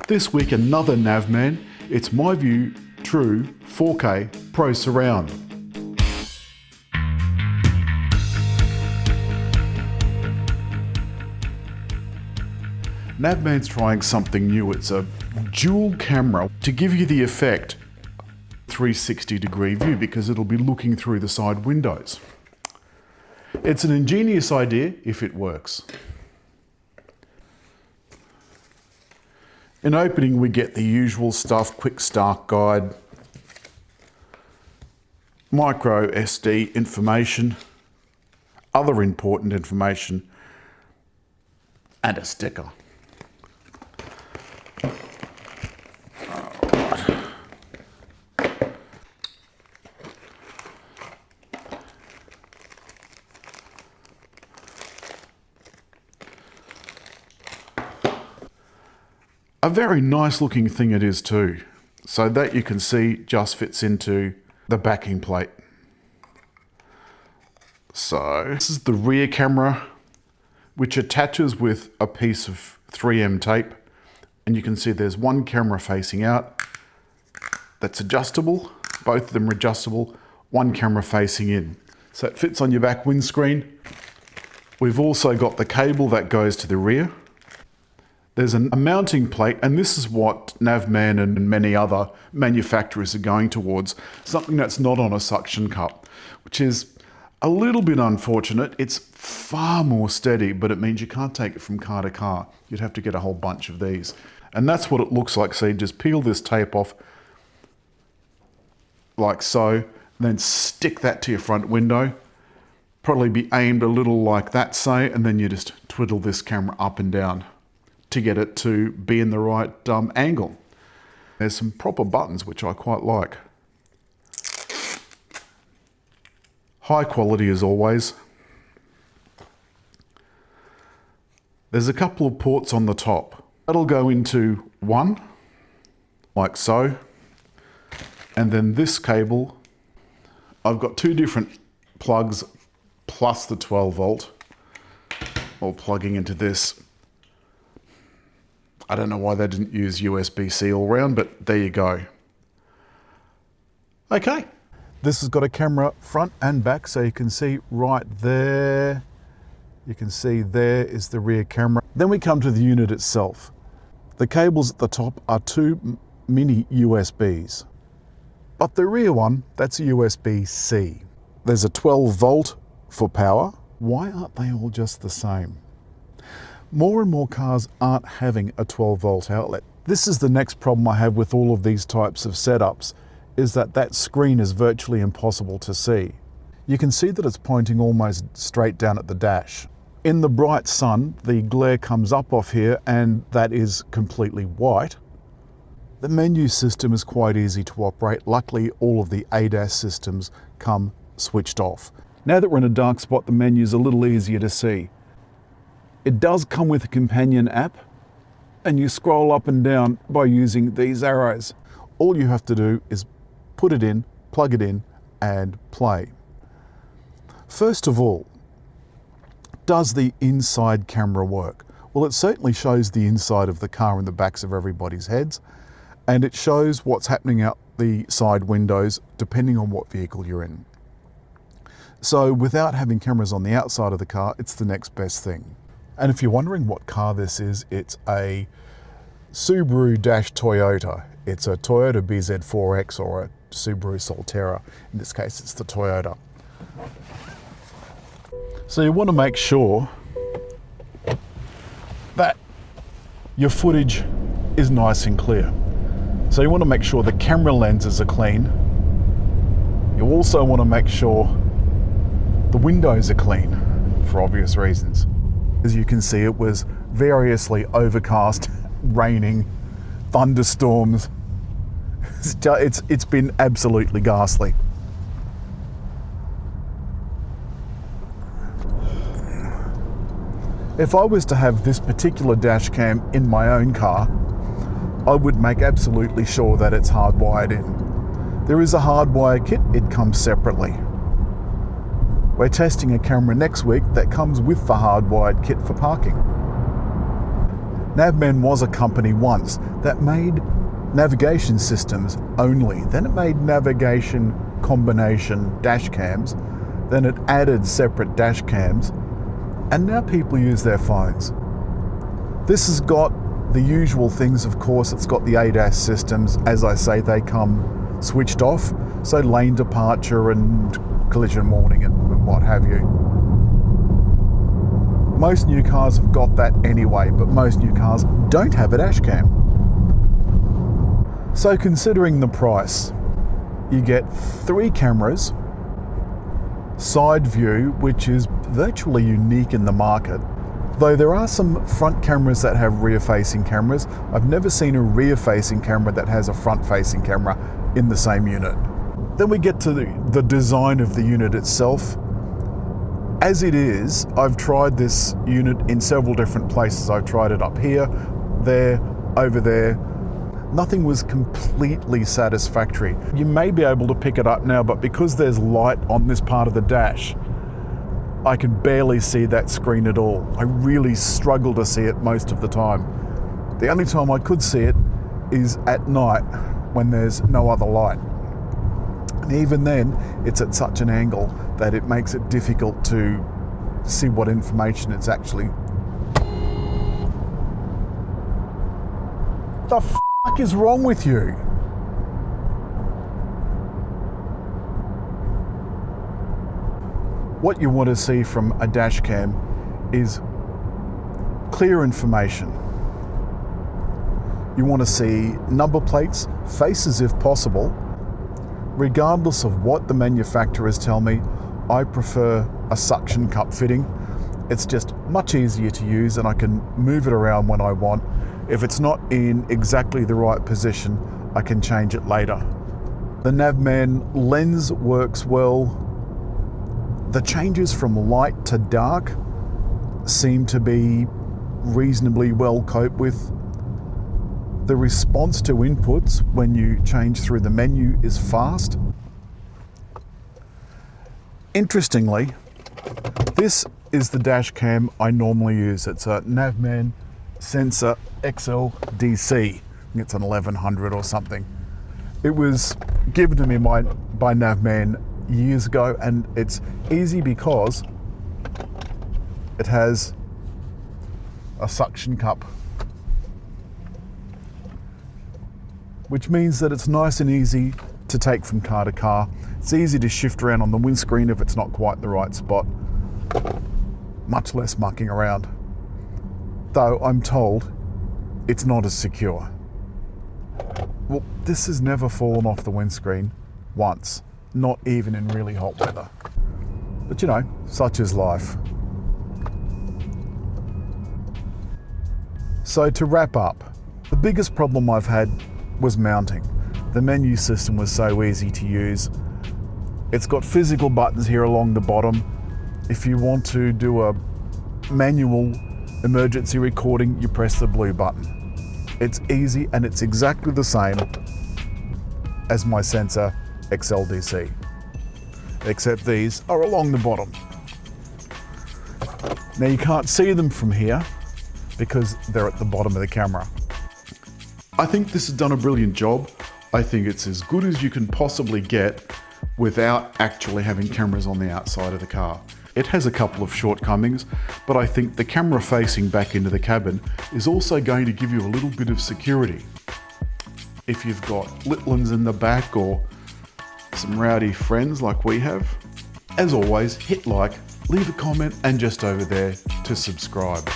This week another Navman, it's MiVue True 4K Pro Surround. Navman's trying something new. It's a dual camera to give you the effect 360-degree view because it'll be looking through the side windows. It's an ingenious idea if it works. In opening, we get the usual stuff: quick start guide, micro SD information, other important information, and a sticker. A very nice looking thing it is too. So that, you can see, just fits into the backing plate. So this is the rear camera, which attaches with a piece of 3M tape. And you can see there's one camera facing out that's adjustable. Both of them are adjustable. One camera facing in. So it fits on your back windscreen. We've also got the cable that goes to the rear. There's a mounting plate, and this is what Navman and many other manufacturers are going towards, something that's not on a suction cup, which is a little bit unfortunate. It's far more steady, but it means you can't take it from car to car. You'd have to get a whole bunch of these. And that's what it looks like. So you just peel this tape off like so, then stick that to your front window. Probably be aimed a little like that, say, and then you just twiddle this camera up and down to get it to be in the right angle. There's some proper buttons which I quite like. High quality as always. There's a couple of ports on the top. That'll go into one, like so. And then this cable, I've got two different plugs plus the 12 volt, all plugging into this. I don't know why they didn't use USB-C all round, but there you go. Okay. This has got a camera front and back, so you can see right there. You can see there is the rear camera. Then we come to the unit itself. The cables at the top are two mini USBs. But the rear one, that's a USB-C. There's a 12 volt for power. Why aren't they all just the same? More and more cars aren't having a 12 volt outlet. This is the next problem I have with all of these types of setups, is that screen is virtually impossible to see. You can see that it's pointing almost straight down at the dash. In the bright sun, the glare comes up off here and that is completely white. The menu system is quite easy to operate. Luckily, all of the ADAS systems come switched off. Now that we're in a dark spot, the menu is a little easier to see. It does come with a companion app, and you scroll up and down by using these arrows. All you have to do is put it in, plug it in, and play. First of all, does the inside camera work? Well, it certainly shows the inside of the car and the backs of everybody's heads, and it shows what's happening out the side windows depending on what vehicle you're in. So without having cameras on the outside of the car, it's the next best thing. And if you're wondering what car this is, it's a Subaru-Toyota. It's a Toyota BZ4X or a Subaru Solterra. In this case, it's the Toyota. So you want to make sure that your footage is nice and clear. So you want to make sure the camera lenses are clean. You also want to make sure the windows are clean for obvious reasons. As you can see, it was variously overcast, raining, thunderstorms. It's been absolutely ghastly. If I was to have this particular dash cam in my own car, I would make absolutely sure that it's hardwired in. There is a hardwire kit, it comes separately. We're testing a camera next week that comes with the hardwired kit for parking. Navman was a company once that made navigation systems only. Then it made navigation combination dash cams. Then it added separate dash cams. And now people use their phones. This has got the usual things, of course. It's got the ADAS systems. As I say, they come switched off. So lane departure and collision warning and what have you. Most new cars have got that anyway, but most new cars don't have a dash cam. So considering the price, you get 3 cameras, side view, which is virtually unique in the market. Though there are some front cameras that have rear-facing cameras, I've never seen a rear-facing camera that has a front-facing camera in the same unit. Then we get to the design of the unit itself. As it is, I've tried this unit in several different places. I've tried it up here, there, over there. Nothing was completely satisfactory. You may be able to pick it up now, but because there's light on this part of the dash, I can barely see that screen at all. I really struggle to see it most of the time. The only time I could see it is at night when there's no other light. And even then, it's at such an angle that it makes it difficult to see what information it's actually... The f*** is wrong with you? What you want to see from a dash cam is clear information. You want to see number plates, faces if possible. Regardless of what the manufacturers tell me, I prefer a suction cup fitting. It's just much easier to use and I can move it around when I want. If it's not in exactly the right position, I can change it later. The Navman lens works well. The changes from light to dark seem to be reasonably well coped with. The response to inputs when you change through the menu is fast. Interestingly, this is the dash cam I normally use. It's a Navman Sensor XL DC. I think it's an 1100 or something. It was given to me by Navman years ago, and it's easy because it has a suction cup, which means that it's nice and easy to take from car to car. It's easy to shift around on the windscreen if it's not quite the right spot. Much less mucking around. Though I'm told it's not as secure. Well, this has never fallen off the windscreen once, not even in really hot weather. But you know, such is life. So to wrap up, the biggest problem I've had was mounting. The menu system was so easy to use. It's got physical buttons here along the bottom. If you want to do a manual emergency recording, you press the blue button. It's easy and it's exactly the same as my Sensor XLDC, except these are along the bottom. Now you can't see them from here because they're at the bottom of the camera. I think this has done a brilliant job. I think it's as good as you can possibly get without actually having cameras on the outside of the car. It has a couple of shortcomings, but I think the camera facing back into the cabin is also going to give you a little bit of security. If you've got little ones in the back or some rowdy friends like we have, as always, hit like, leave a comment, and just over there to subscribe.